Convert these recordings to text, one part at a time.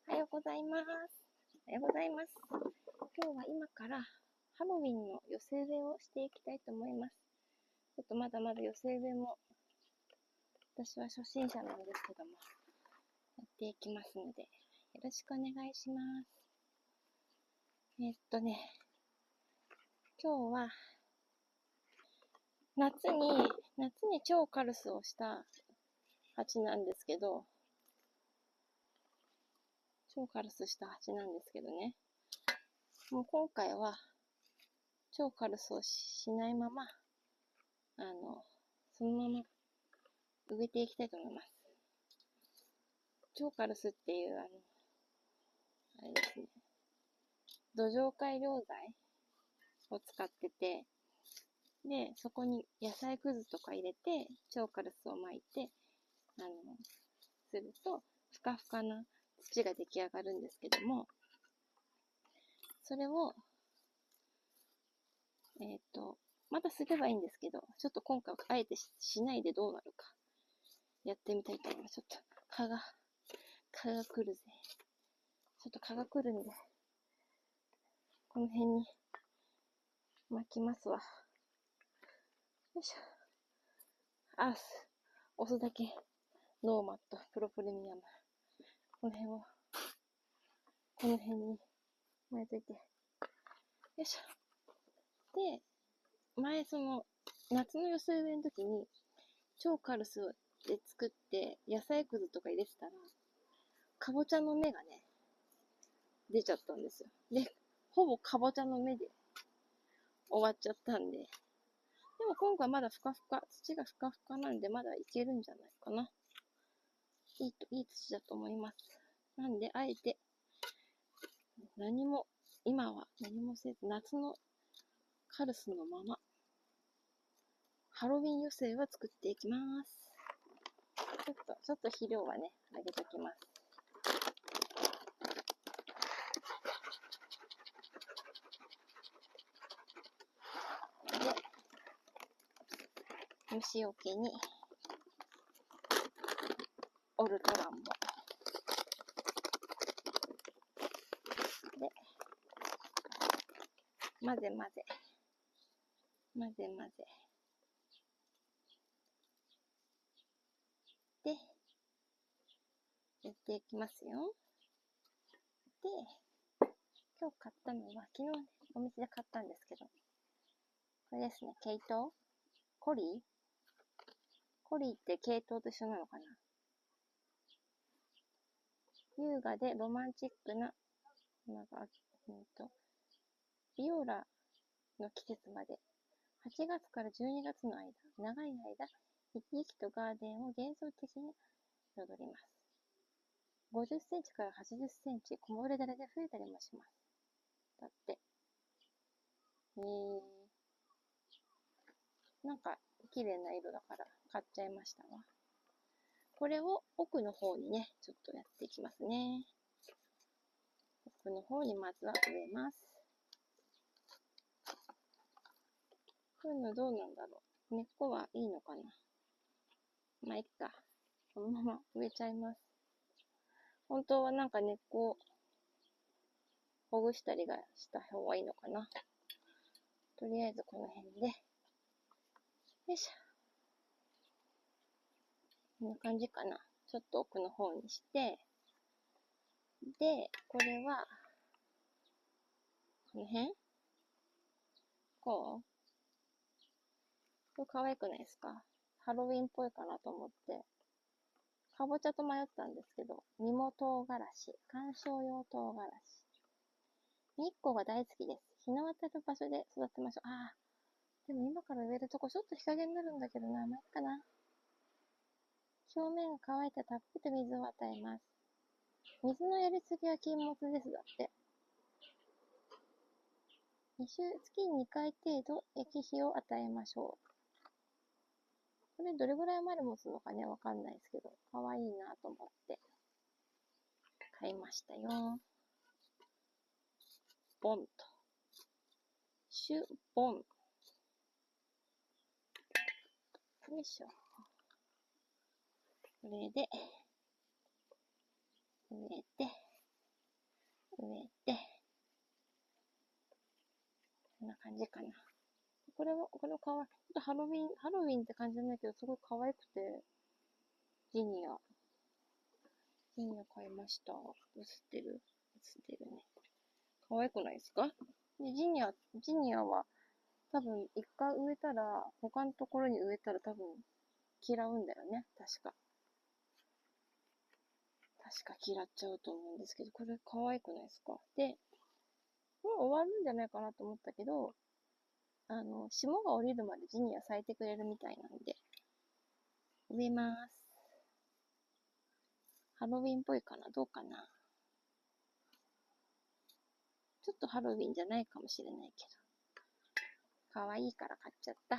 おはようございます。おはようございます。今日は今からハロウィンの寄せ植えをしていきたいと思います。ちょっとまだまだ寄せ植えも私は初心者なんですけどもやっていきますのでよろしくお願いします。今日は夏に超カルスをした鉢なんですけど、超カルスした鉢なんですけどね、もう今回は超カルスをしないままそのまま植えていきたいと思います。超カルスっていうあれですね、土壌改良剤を使ってて、でそこに野菜くずとか入れて超カルスを撒いてするとふかふかな土が出来上がるんですけども、それをまたすればいいんですけど、ちょっと今回はあえて しないでどうなるかやってみたいと思います。ちょっと蚊が来るぜ。ちょっと蚊が来るんでこの辺に巻きますわ。よいしょ。押すだけノーマットプロプレミアム、この辺に巻いといて、よいしょ。で、前夏の寄せ植えの時に超カルスで作って野菜くずとか入れてたらかぼちゃの芽がね出ちゃったんですよ。でほぼかぼちゃの芽で終わっちゃったんで、でも今回まだふかふか、土がふかふかなんでまだいけるんじゃないかな。いい土だと思います。なんであえて今は何もせず夏のカルスのままハロウィン寄せは作っていきます。ちょっと肥料はねあげときます。で虫除けにオルトランボで混ぜでやっていきますよ。で今日買ったのは昨日ねお店で買ったんですけど、これですね、ケイトウコリーってケイトウと一緒なのかな。優雅でロマンチックなビオラの季節まで8月から12月の間、長い間生き生きとガーデンを幻想的に彩ります。50センチから80センチ、木漏れだれで増えたりもします。だって。なんか綺麗な色だから買っちゃいましたわ。これを奥の方にね、ちょっとやっていきますね。奥の方にまずは植えます。こういうのどうなんだろう。根っこはいいのかな。まあいっか。このまま植えちゃいます。本当はなんか根っこをほぐしたりがした方がいいのかな。とりあえずこの辺で。よいしょ。こんな感じかな。ちょっと奥の方にして、で、これは、この辺これ可愛くないですか？ハロウィンっぽいかなと思って。かぼちゃと迷ったんですけど、実も唐辛子、観賞用唐辛子。日光が大好きです。日の当たる場所で育てましょう。でも今から植えるとこちょっと日陰になるんだけどな、まあいいかな。表面が乾いたらたっぷりと水を与えます。水のやりすぎは禁物ですだって。月に2回程度液肥を与えましょう。これどれぐらいまで持つのかね、わかんないですけど、かわいいなと思って買いましたよ。ボンと。シュボン。よいしょ。これで植えて、植えて、こんな感じかな。これかわいい。ちょっとハロウィンって感じじゃないけど、すごい可愛くて、ジニア買いました。映ってるね。可愛くないですか？で、ジニアは、多分、一回植えたら、他のところに植えたら多分、嫌うんだよね。確か嫌っちゃうと思うんですけど、これ可愛くないですか？で、もう終わるんじゃないかなと思ったけど、霜が降りるまでジニア咲いてくれるみたいなんで、植えます。ハロウィンっぽいかな？どうかな？ちょっとハロウィンじゃないかもしれないけど。可愛いから買っちゃった。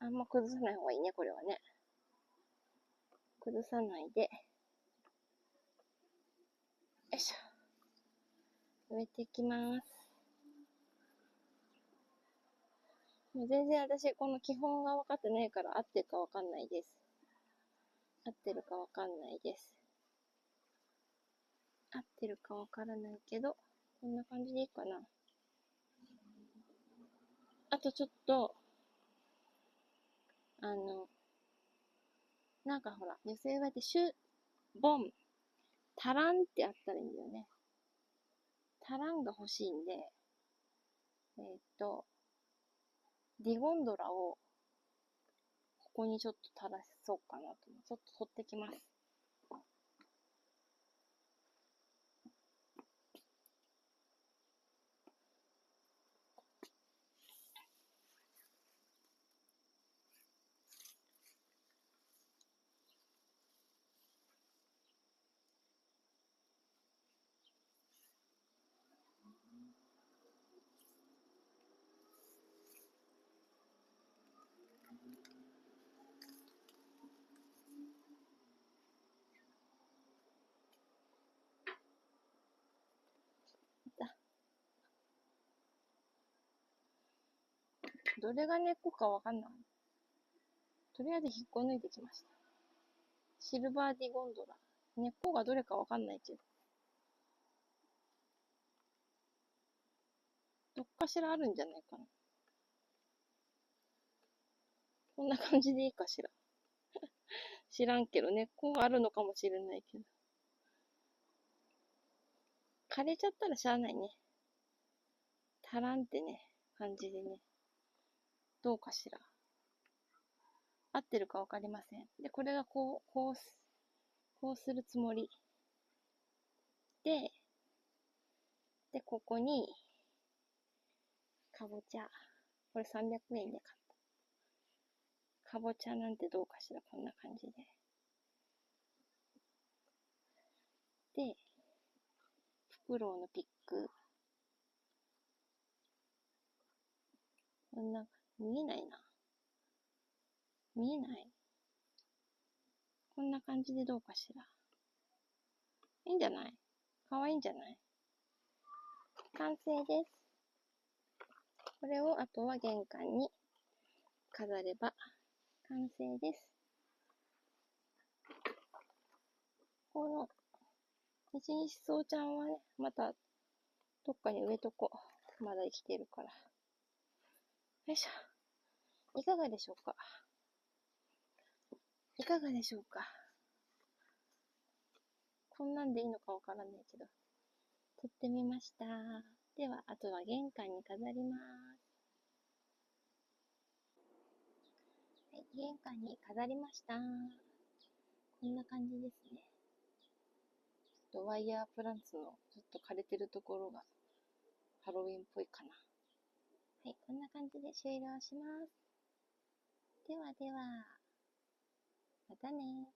あんま崩さない方がいいね、これはね。崩さないで。よいしょ。植えていきます。もう全然私、この基本が分かってないから合ってるか分かんないです。合ってるか分かんないです。合ってるか分からないけど、こんな感じでいいかな。あとちょっと、なんかほら、女性はシュ、ボン、タランってあったらいいんだよね。タランが欲しいんで、ディゴンドラをここにちょっと垂らそうかなと。ちょっと取ってきます。どれが根っこかわかんない。とりあえず引っこ抜いてきました。シルバーディゴンドラ。根っこがどれかわかんないけど。どっかしらあるんじゃないかな。こんな感じでいいかしら。知らんけど、根っこがあるのかもしれないけど。枯れちゃったらしゃあないね。足らんってね、感じでね。どうかしら。合ってるかわかりません。で、これがこうするつもり。で、ここに、かぼちゃ。これ300円で買った。かぼちゃなんてどうかしら、こんな感じで。で、フクロウのピック。こんな、見えないな。見えない？こんな感じでどうかしら。いいんじゃない？かわいいんじゃない？完成です。これをあとは玄関に飾れば完成です。この一日草ちゃんはね、またどっかに植えとこう。まだ生きてるから。よいしょ。いかがでしょうか？いかがでしょうか？こんなんでいいのかわからないけど。撮ってみました。では、あとは玄関に飾ります。はい、玄関に飾りました。こんな感じですね。ちょっとワイヤープランツのちょっと枯れてるところがハロウィンっぽいかな。はい、こんな感じで終了します。ではでは、またね。